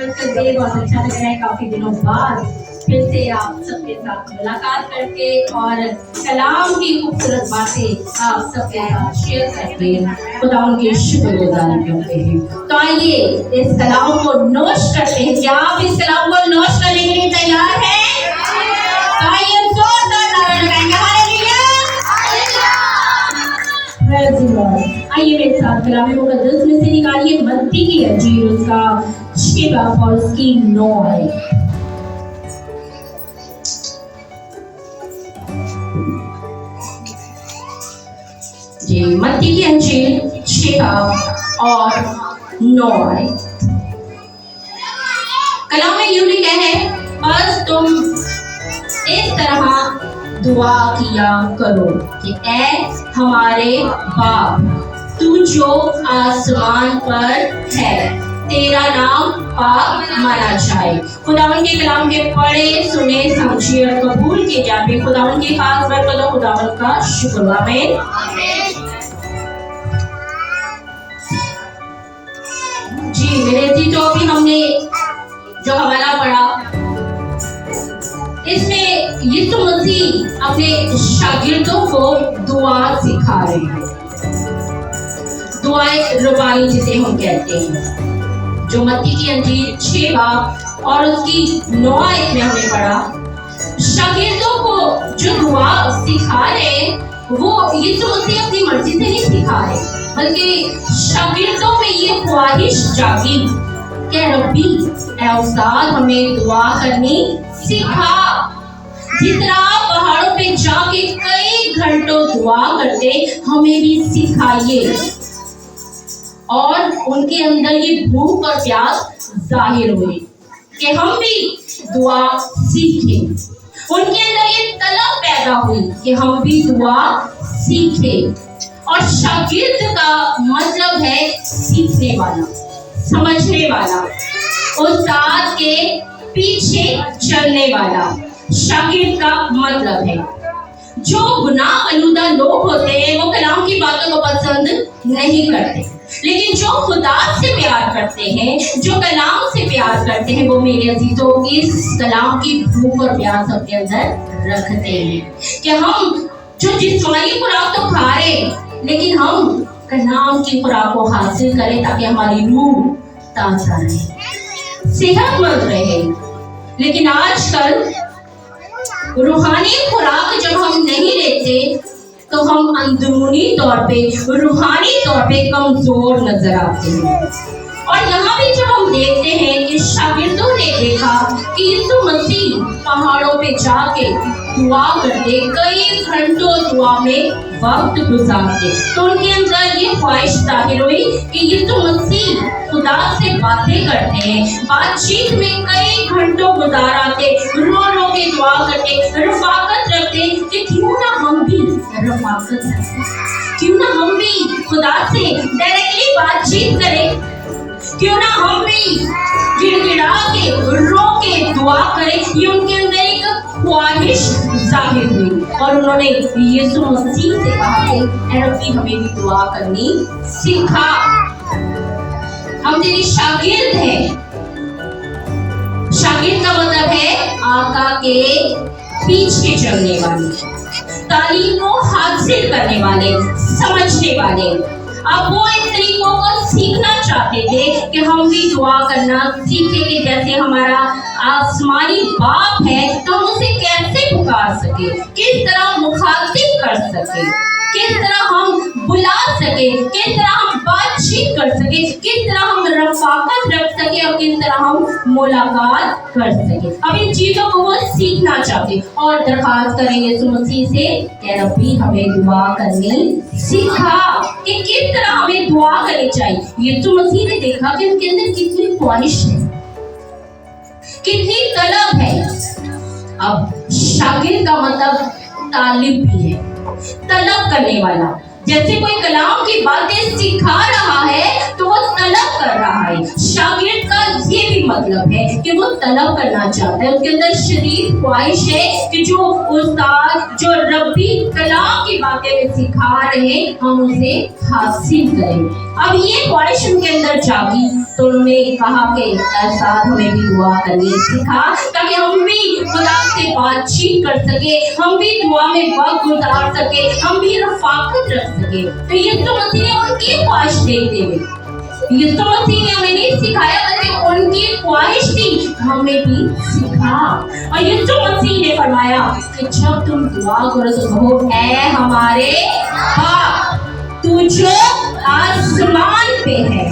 देख बहुत अच्छा लग रहा है काफी दिनों बाद फिर से आप सबके साथ मुलाकात करके और कलाम की खूबसूरत बातें आप सबके साथ शेयर करके खुदा उनके शुक्रगुजार करते हैं। तो आइए इस कलाम को नोश करते हैं। क्या आप इस कलाम को नोश करने के लिए तैयार हैं? तो आइए जोरदार नारा लगाएंगे हालेलुया। आइए मेरे साथ कलाम मुकद्दस में से निकालिए मत्ती की अंजीर उसका 6 बाब और उसकी 9 आयत। जी मत्ती की अंजीर 6 बाब और 9 आयत। कलाम में यूं लिखा है, बस तुम इस तरह दुआ किया करो कि ऐ हमारे बाप तू जो आसमान पर है, तेरा नाम पाक माना जाए। खुदावन के कलाम के पढ़े सुने समझे और कबूल किए जाते खुदावन के खास बरकतों खुदावन का शुक्र। आमीन। जी मेरे जी जो भी हमने जो हवाला पढ़ा, इसमें यीशु मसीह अपने शागिर्दों को दुआ सिखा रहे हैं। दुआए रुबानी जिसे हम कहते हैं, जो मत्ती की अंजीर 6 बाब और उसकी 9 आयत में हमने पढ़ा। शागिर्दों को जो दुआ सिखा रहे वो यीशु मसीह अपनी मर्जी से नहीं सिखा रहे, बल्कि शागिर्दों में ये ख्वाहिश जागी कि रब्बी ऐ उस्ताद हमें दुआ करनी सिखा। जितना पहाड़ों पे जाके कई घंटों दुआ करते हमें भी सिखाइए और उनके अंदर ये भूख और प्यास जाहिर हुई कि हम भी दुआ सीखें। उनके अंदर ये तलब पैदा हुई कि हम भी दुआ सीखें। और शागिर्द का मतलब है सीखने वाला, समझने वाला, उस्ताद के पीछे चलने वाला। शागिर्द का मतलब है जो गुनाह आलूदा लोग होते हैं वो कलाम की बातों को पसंद नहीं करते, लेकिन जो खुदा से प्यार करते हैं, जो कलाम से प्यार करते हैं, वो मेरे अजीजों इस कलाम की भूख और प्यास अपने अंदर रखते हैं कि हम जो जिस्मानी खुराक तो खा रहे, लेकिन हम कलाम की खुराक को हासिल करें ताकि हमारी रूह ताजा रहे, सेहतमंद रहे। लेकिन आजकल रूहानी खुराक जब हम नहीं लेते तो हम अंदरूनी तौर पे, रूहानी तौर पे कमजोर नजर आते हैं। और यहाँ भी जब हम देखते हैं कि शागिर्दों ने देखा कि यीशु मसीह पहाड़ों पे जाके दुआ करते, कई घंटों दुआ में वक्त गुजारते, तो उनके अंदर ये ख्वाहिश जाहिर हुई कि यीशु मसीह खुदा से बातें करते हैं, बातचीत में कई घंटों गुजार आते, रो रो के दुआ करते, रफाकत रखते कि क्यों ना हम भी रफाकत रखें, क्यों ना हम भी खुदा से डायरेक्टली बातचीत करें, क्यों ना हम भी गिड़गिड़ा के रो के दुआ करें। ये उनके अंदर एक ख्वाहिश जाहिर हुई और उन्होंने यीशु मसीह से कहा कि ऐ रब्बी हमें भी दुआ करनी सिखा, हम तेरी शागिर्द हैं। शागिर्द का मतलब है आका के पीछे चलने वाले, तालीम को हासिल करने वाले, समझने वाले। अब वो इन तरीकों को सीखना चाहते थे कि हम भी दुआ करना सीखें कि जैसे हमारा आसमानी बाप है तो हम उसे कैसे पुकार सके, किस तरह मुखातिब कर सके, किस तरह हम बुला सके, किस तरह हम बातचीत कर सके, किस तरह हम रफाकत रख सके और किस तरह हम मुलाकात कर सके। अब इन चीजों को वो सीखना चाहते और दरखास्त करेंगे यीशु मसीह से कि रब्बी हमें दुआ करनी सिखा, कि किस तरह हमें दुआ करनी चाहिए। यीशु मसीह ने देखा कि उनके अंदर कितनी ख्वाहिश है, कितनी तलब है। अब शागिर्द का मतलब तालिब भी है, तलब करने वाला। जैसे कोई कलाम की बातें सिखा रहा है तो वो तलब कर रहा है। शागिर्द का ये भी मतलब है कि वो तलब करना चाहता है, उसके अंदर शदीद ख्वाहिश है कि जो उस्ताद जो रब्बी कलाम की बातें में सिखा रहे हैं हम उसे हासिल करें। अब ये ख्वाहिश उनके अंदर जागी तो उन्होंने कहा कि उस्ताद हमें भी दुआ करनी सिखा ताकि हम भी खुदा से बातचीत कर सके, हम भी दुआ में वक्त गुजार सके, हम भी रफाकत रख सके। तो यीशु मसीह ने उनकी ख्वाहिश देखते हुए, यीशु मसीह ने हमें नहीं सिखाया बल्कि उनकी ख्वाहिश थी हमें भी सिखा। और यीशु मसीह ने फरमाया कि जब तुम दुआ करो तो कहो ऐ हमारे बाप तू जो आसमान पे है,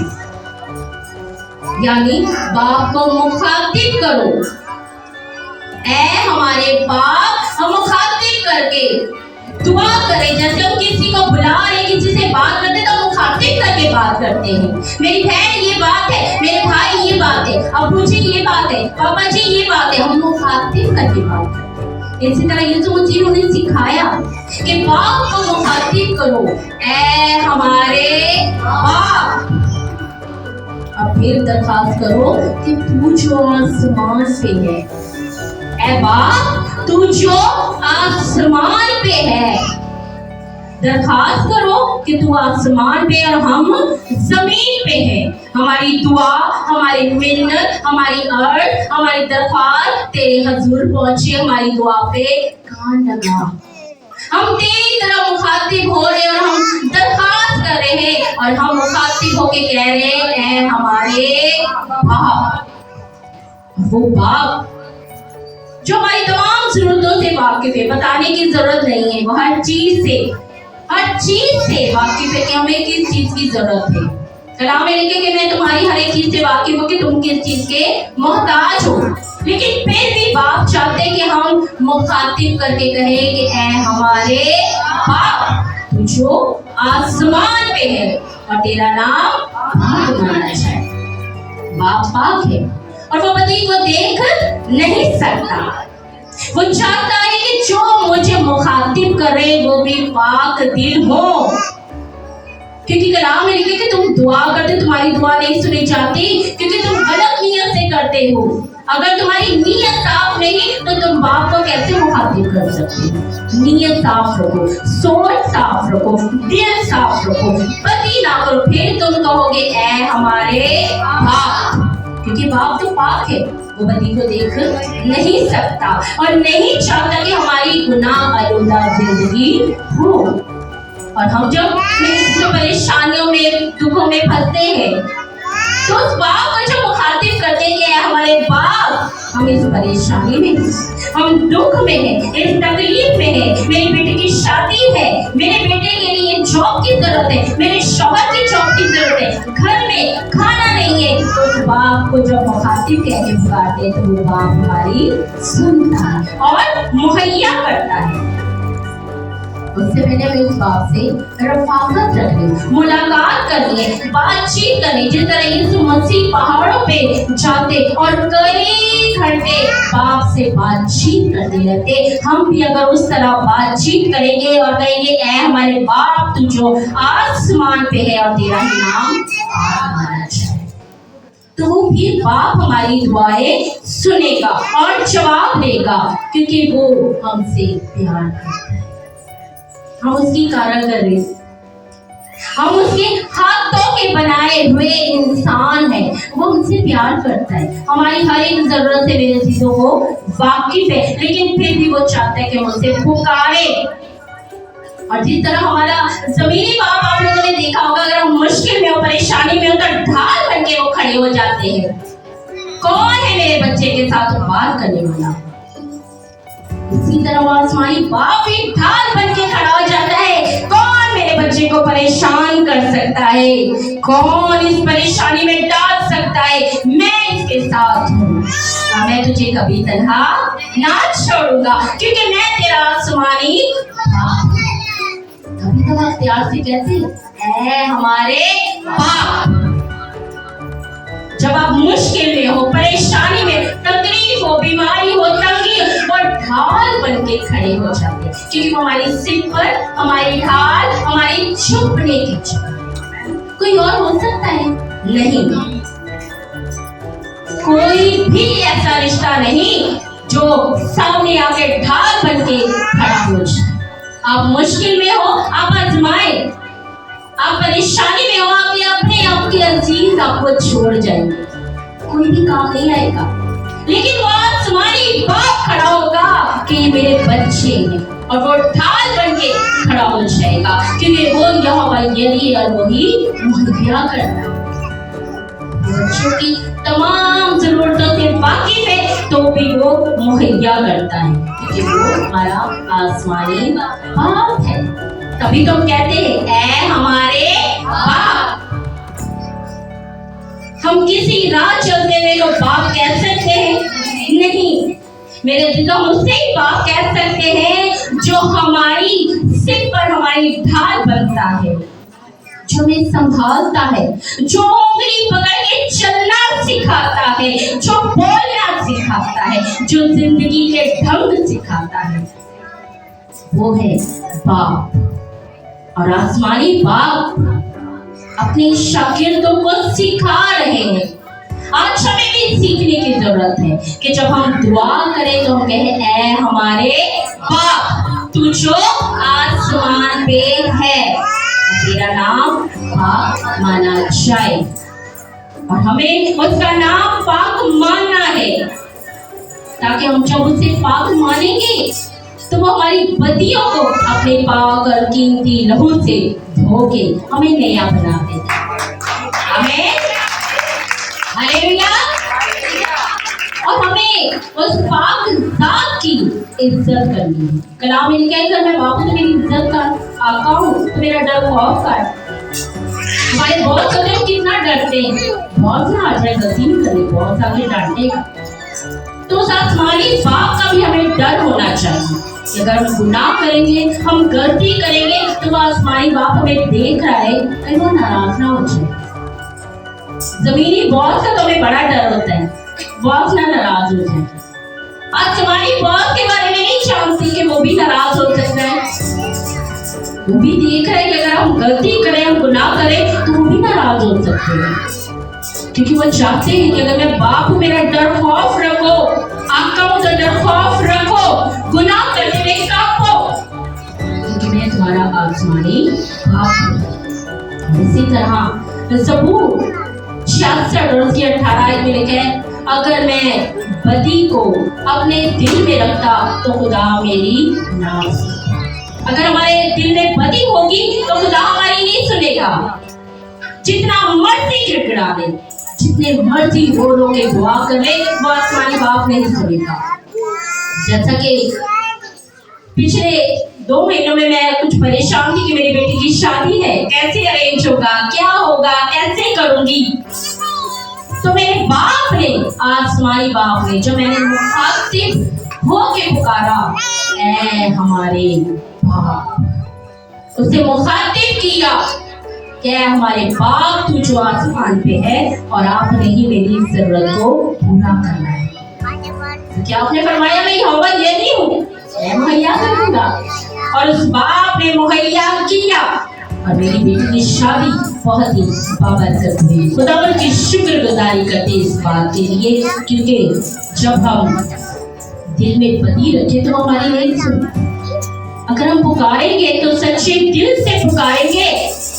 यानी बाप को मुखातिब करो। ऐ हमारे बाप हम मुखातिब करके दुआ करें, जैसे हम किसी को बुला रहे किसी से बात करते तो मुखातिब करके बात करते हैं। मेरी बहन ये बात है, मेरे भाई ये बात है, अब्बू जी ये बात है, पापा जी ये बात है, हम मुखातिब करके बात करते हैं। इसी तरह यीशु मसीह ने सिखाया कि बाप को मुखातिब करो, ऐ हमारे बाप। अब फिर दरखास्त करो कि तू जो आसमान पे है, ऐ बाप तू जो आसमान पे है। दरखास्त करो कि तू आसमान पे और हम जमीन पे हैं। हमारी दुआ, हमारी मिन्नत, हमारी अर्ज, हमारी दरखास्त तेरे हजूर पहुंचे, हमारी दुआ पे कान लगा। हम तेरी तरह मुखातिब हो रहे और हम दरखास्त कर रहे हैं और हम मुखातिब होके कह रहे हैं हमारे बाप। वो बाप जो हमारी तमाम जरूरतों से वाकिफ है, बताने की जरूरत नहीं है, वो हर चीज से वाकिफ है कि हमें किस चीज की जरूरत है। कलाम में लिखे कि मैं तुम्हारी हर एक चीज से वाकिफ हूँ कि तुम किस चीज के मोहताज हो, लेकिन फिर भी बाप चाहते कि हम मुखातिब करके कहें कि ऐ हमारे बाप तू जो आसमान पे है और तेरा नाम पाक माना जाए। बाप पाक है और वो पति को देख नहीं सकता। वो चाहता है कि जो मुझे मुखातिब करे वो भी पाक दिल हो, क्योंकि कलाम में लिखे कि तुम दुआ करते तुम्हारी दुआ नहीं सुनी जाती क्योंकि तुम गलत नीयत से करते हो। अगर तुम्हारी नीयत साफ नहीं तो तुम बाप को कैसे मुखातिब कर सकते हो? नीयत साफ रखो, सोच साफ रखो, दिल साफ रखो, पति ना करो, फिर तुम कहोगे ऐ हमारे बाप, क्योंकि बाप तो पाक है, वो बदी को देख नहीं सकता और नहीं चाहता कि हमारी गुनाह आलूदा जिंदगी हो। और हम जब परेशानियों में दुखों में फंसते हैं तो उस बाप को जो मुखातिब करते हैं हमारे बाप, हम इस परेशानी में, हम दुख में हैं, इस तकलीफ में हैं, मेरे बेटे की शादी है, मेरे बेटे के लिए जॉब की जरूरत है, मेरे शौहर की जॉब की जरूरत है, घर में खाना नहीं है, तो उस बाप को जब मुखातिब कह के पुकारते तो वो बाप हमारी सुनता है और मुहैया करता है। उससे पहले हमें उस बाप से रफाकत रखनी, मुलाकात करनी है, बातचीत करनी। जिस तरह यीशु मसीह पहाड़ों पे जाते और कई घंटे बाप से बातचीत करते रहते, हम भी अगर उस तरह बातचीत करेंगे और कहेंगे ऐ हमारे बाप तू जो आसमान पे है और तेरा नाम माना जाए, तो वो भी बाप हमारी दुआएं सुनेगा और जवाब देगा, क्योंकि वो हमसे प्यार करता है। हम उसकी कारागरी, हम उसके हाथों के बनाए हुए इंसान हैं, वो हमसे प्यार करता है, हमारी हर एक जरूरत से मेरे चीजों को वाकिफ है, लेकिन फिर भी वो चाहता है कि हम उसे पुकारे। और जिस तरह हमारा जमीनी बाप आप लोगों ने देखा होगा, अगर हम मुश्किल में हो, परेशानी में हो तो ढाल बन के वो खड़े हो जाते हैं। कौन है मेरे बच्चे के साथ बात करने वाला? इसी तरह आसमानी बाप भी ढाल बन के खड़ा हो जाता है। कौन मेरे बच्चे को परेशान कर सकता है? कौन इस परेशानी में डाल सकता है? मैं इसके साथ हूँ, मैं तुझे कभी तन्हा ना छोड़ूंगा, क्योंकि मैं तेरा आसमानी बाप। कभी तो आप प्यार से कहते ऐ हमारे बाप। जब आप मुश्किल में हो, परेशानी में, तकलीफ हो, बीमारी हो, तंगी हो, ढाल बन के खड़े हो जाते, क्योंकि हमारी सिर पर हमारी ढाल, हमारी छुपने की जगह। कोई और हो सकता है? नहीं। कोई भी ऐसा रिश्ता नहीं जो सामने आके ढाल बन के खड़ा हो जाए। आप मुश्किल में हो, आप आजमाए, आप परेशानी में हो, आपके अजीज आपको छोड़ जाएंगे, कोई भी काम नहीं आएगा। लेकिन वो आसमानी बाप खड़ा होगा कि ये मेरे बच्चे हैं, और वो ढाल बन के खड़ा हो जाएगा, क्योंकि वो यहोवा यही और वही मुहैया करता है। बच्चों की तमाम जरूरतों से वाकिफ है, तो भी वो मुहैया करता है, क्योंकि वो हमारा आसमानी बाप है। तभी तो कहते हैं ऐ हमारे बाप। हम किसी राह चलते हुए को बाप कह सकते हैं? नहीं, मेरे दिल तो मुझसे ही बाप कह सकते हैं जो हमारी सिर पर हमारी ढाल बनता है, जो हमें संभालता है, जो उंगली पकड़ के चलना सिखाता है, जो बोलना सिखाता है, जो जिंदगी के ढंग सिखाता है, वो है बाप। और आसमानी बाप अपने शागिर्दों को सिखा रहे हैं। आज हमें भी सीखने की जरूरत है कि जब हम दुआ करें तो हम कहें ऐ हमारे बाप, तू जो आसमान पे है, तेरा नाम पाक माना जाए। और हमें उसका नाम पाक मानना है, ताकि हम जब उसे पाक मानेंगे तो वो हमारी बदियों को अपने पाक और कीमती लहू से धो के हमें नया बना देगा। आमीन, हालेलुया। और हमें उस पाक जात की इज्जत करनी है। कलाम में कहकर मैं बापू तो मेरी इज्जत कर, आका हूँ तो मेरा डर खौफ कर। हमारे बहुत लोग कितना डरते हैं, बहुत ना आज गलती नहीं करे, बहुत आगे डांटेगा। तो उस आसमानी बाप का भी हमें डर होना चाहिए कि अगर हम गुनाह करेंगे, हम गलती करेंगे, तो वो आसमानी बाप हमें देख रहा है, कहीं वो नाराज ना हो जाए। जमीनी बॉस का तो हमें बड़ा डर होता है, बॉस ना नाराज हो जाए। आसमानी बॉस के बारे में नहीं जानती कि वो भी नाराज हो सकता है, वो भी देख रहा है कि अगर हम गलती करें, हम गुनाह करें, तो वो भी नाराज हो सकते हैं, क्योंकि वो चाहते हैं कि अगर मैं बाप हूँ, मेरा डर खौफ रखो, आका हूँ तो डर खौफ रखो, गुनाह करने में कांपो, क्योंकि मैं तुम्हारा आसमानी बाप हूँ। इसी तरह ज़बूर 66 और उसकी 18 में लिखा है, अगर मैं बदी को अपने दिल में रखता तो खुदा मेरी ना सुने। अगर हमारे दिल में बदी होगी तो खुदा हमारी नहीं सुनेगा। जितना मर्जी गिड़गिड़ा ले, जितने मर्जी रो के दुआ कर ले, वो आसमानी बाप नहीं सुनेगा। जैसा कि पिछले 2 महीनों में मैं कुछ परेशान थी कि मेरी बेटी की शादी है, कैसे अरेंज होगा, क्या होगा, कैसे करूंगी। तो मेरे बाप ने, आसमानी बाप ने, जो मैंने मुखातिब होके पुकारा ऐ हमारे बाप, उसे मुखातिब किया कि हमारे बाप तू जो आसमान पे है और आपने ही मेरी जरूरत को पूरा करना है। तो क्या आपने फरमाया मैं यहोवा ये नहीं हूँ, मैं मुहैया करूंगा। और उस बाप ने मुहैया किया और मेरी बेटी की शादी बहुत ही बाबरकत हुई। खुदावन की शुक्रगुजारी करते इस बात के लिए, क्योंकि जब हम दिल में बदी रखे तो हमारी नहीं सुनते। अगर हम पुकारेंगे तो सच्चे दिल से पुकारेंगे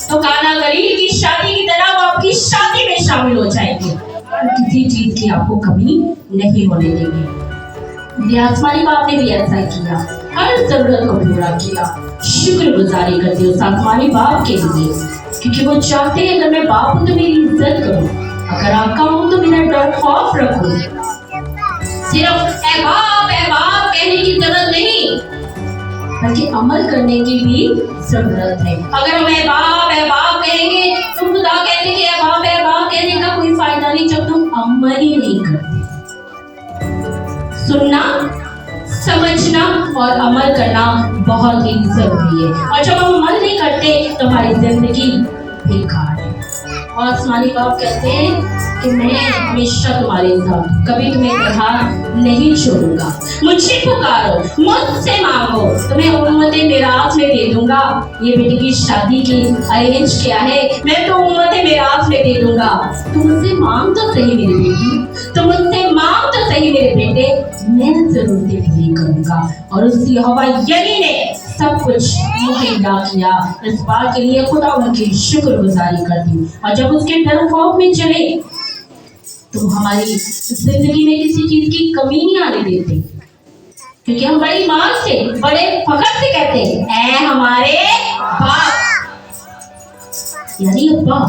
तो काना गलील की शादी की तरह वो आपकी शादी में शामिल हो जाएंगे और किसी चीज की आपको कमी नहीं होने देंगे। मेरे आसमानी बाप ने भी ऐसा किया, हर जरूरत को पूरा किया। शुक्रगुजारी करते उस आसमानी बाप के लिए, क्योंकि वो चाहते हैं अगर मैं बाप हूँ तो मेरी इज्जत करो, अगर आका हूँ तो मेरा डर खौफ रखो। सिर्फ ऐ बाप कहने की जरूरत नहीं, बल्कि अमल करने की भी जरूरत है। अगर हम ऐ बाप कहेंगे तो खुदा कहते हैं ऐ बाप कहने का कोई फायदा नहीं जब तुम अमल ही नहीं करते। सुनना, समझना और अमल करना बहुत ही जरूरी है, और जब हम अमल नहीं करते तो हमारी जिंदगी बेकार है। और आसमानी बाप कहते हैं कि मैं हमेशा तुम्हारे साथ, कभी तुम्हें तन्हा नहीं छोड़ूंगा। मुझसे पुकारो, मुझसे मांगो, तुम्हें उम्मत मिरास में दे दूंगा। ये बेटी की शादी की अरेंज किया है, मैं तो उम्मत मिरास में दे दूंगा। तुम मुझसे मांग तो सही मेरी बेटी, तुम मुझसे मांग तो सही मेरे बेटे, मैं जरूरतें पूरी करूंगा। और उस यहोवा यनी ने सब कुछ मुहैया किया। इस बात के लिए खुदा उनकी शुक्रगुजारी करती हूँ। और जब उसके डर खौफ में चले तो हमारी जिंदगी में किसी चीज की कमी नहीं आने देते, क्योंकि हम बड़ी मान से, बड़े फखर से कहते हैं ऐ हमारे बाप, यानी अब्बा,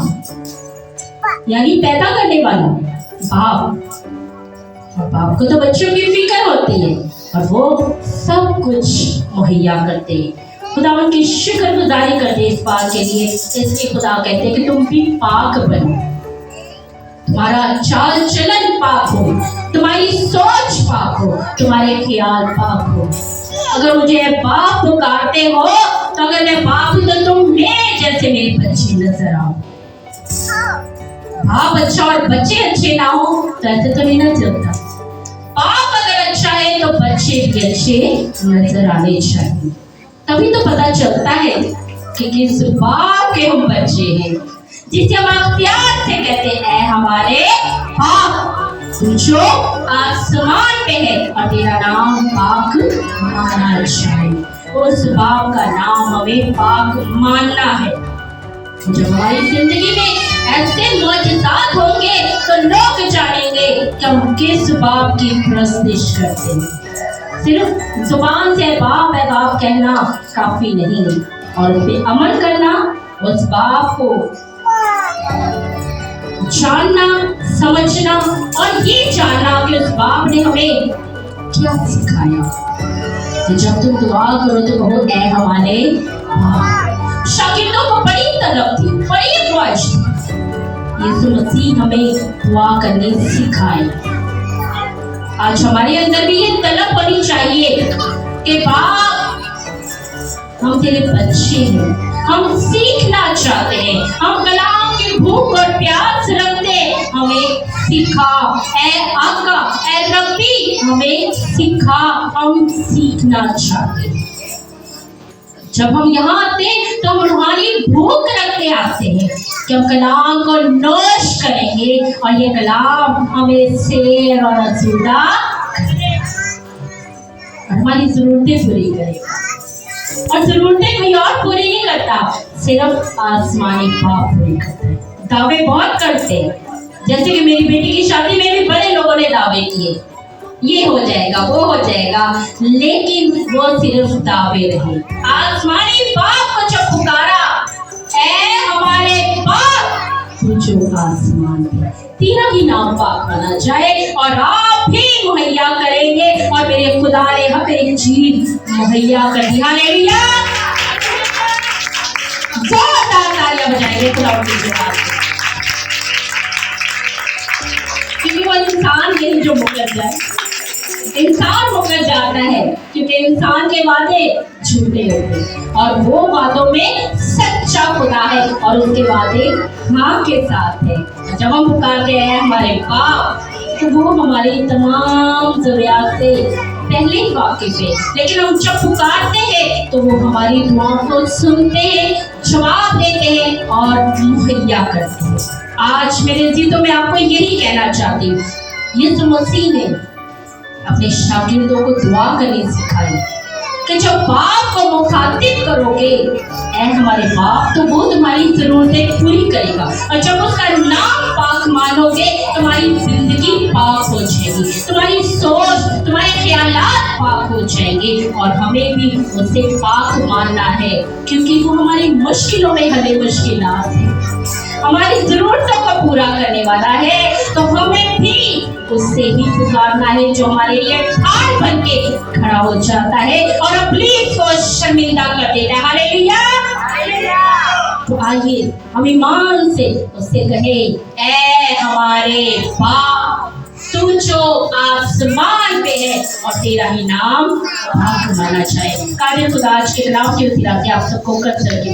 यानी पैदा करने वाला बाप। और बाप को तो बच्चों की फिक्र होती है और वो सब कुछ मुहैया करते हैं। खुदा उनकी शुक्रगुजारी करते इस बात के लिए, इसलिए खुदा कहते हैं कि तुम भी पाक बनो, तुम्हारा चाल चलन पाक हो, तुम्हारी सोच पाक हो, तुम्हारे ख्याल पाक हो। अगर मुझे बाप पुकारते हो तो अगर मैं बाप हूं तो तुम मेरे जैसे मेरे बच्चे नजर आओ। बाप अच्छा और बच्चे अच्छे ना हो तो ऐसे तो नहीं ना चलता। बाप अगर अच्छा है तो बच्चे भी अच्छे नजर आने चाहिए, तभी तो पता चलता है कि किस बाप के हम बच्चे हैं, जिसे हम अख्तियार से कहते हैं हमारे बाप तू जो आसमान पे है और तेरा नाम पाक माना जाए। उस बाप का नाम हमें पाक मानना है। जब हमारी जिंदगी में ऐसे मौजूदात होंगे तो लोग जानेंगे कि हम किस बाप की प्रस्तिश करते हैं। सिर्फ जुबान से बाप है बाप कहना काफी नहीं, और उस पे अमल करना, उस बाप को जानना, समझना और ये जानना कि उस बाप ने हमें क्या सिखाया। तो जब तुम दुआ करो तो कहो ऐ हमारे बाप। शागिर्दों को बड़ी तलब थी, बड़ी ख्वाहिश थी, यीशु मसीह हमें दुआ करने सिखाए। आज हमारे अंदर भी ये तलब होनी चाहिए कि बाप हम तेरे बच्चे हैं, हम सीखना चाहते हैं, हम कलाम की भूख और प्यास रखते हैं, हमें सिखा ऐ आका, ऐ रब्बी हमें सिखा, हम सीखना चाहते हैं। जब हम यहाँ आते हैं तो हम रूहानी भूख रख के आते हैं कि हम कलाम को नोश करेंगे और ये कलाम हमें शेर और असूदा हमारी जरूरतें पूरी करेगा। और जरूरतें कोई और पूरी नहीं करता, सिर्फ आसमानी बाप पूरी करता है। दावे बहुत करते हैं, जैसे कि मेरी बेटी की शादी में भी बड़े लोगों ने दावे किए, ये हो जाएगा वो हो जाएगा, लेकिन वो सिर्फ दावे रहे। आसमानी बाप को जब पुकारा ऐ हमारे बाप तू जो आसमान पे, तेरा ही नाम पाक माना जाए और आप भी मुहैया करेंगे। और मेरे खुदा ने हर एक चीज मुहैया कर दी। हालेलुया, जोरदार तालियां बजाएंगे खुदा की जगह, क्योंकि वो इंसान नहीं जो मुकर जाए। इंसान मुकर जाता है क्योंकि इंसान के वादे झूठे होते हैं और वो वादों में सच्चा खुदा है और उसके वादे हाँ के साथ है। जब हम पुकारते हैं हमारे बाप तो वो हमारी तमाम जरूरियात से पहले ही वाकिफ है, लेकिन हम जब पुकारते हैं तो वो हमारी दुआओं को सुनते हैं, जवाब देते हैं और मुहैया करते हैं। आज मेरे जीतों में आपको यही कहना चाहती हूँ, यीशु मसीह ने अपने शागिर्दों को दुआ करनी सिखाई कि जब बाप को मुखातिब करोगे ऐ हमारे बाप तो वो तुम्हारी जरूरतें पूरी करेगा। और जब उसका नाम पाक मानोगे तुम्हारी जिंदगी पाक हो जाएगी, तुम्हारी सोच, तुम्हारे ख्यालात पाक हो जाएंगे। और हमें भी उसे पाक मानना है क्योंकि वो हमारी मुश्किलों में हमें मुश्किलात है, हमारी जरूरतों को पूरा करने वाला है। तो हमें भी उससे ही पुकारना है जो हमारे लिए ढाल बन के खड़ा हो जाता है और अपनी को शर्मिंदा कर देता है। हालेलुया। तो आइए हम ईमान से उससे कहे ऐ हमारे बाप तू जो आसमान पे है और तेरा ही नाम पाक माना जाए। काबिल खुदा आज के कलाम की वसीला से आप सबको कसरत की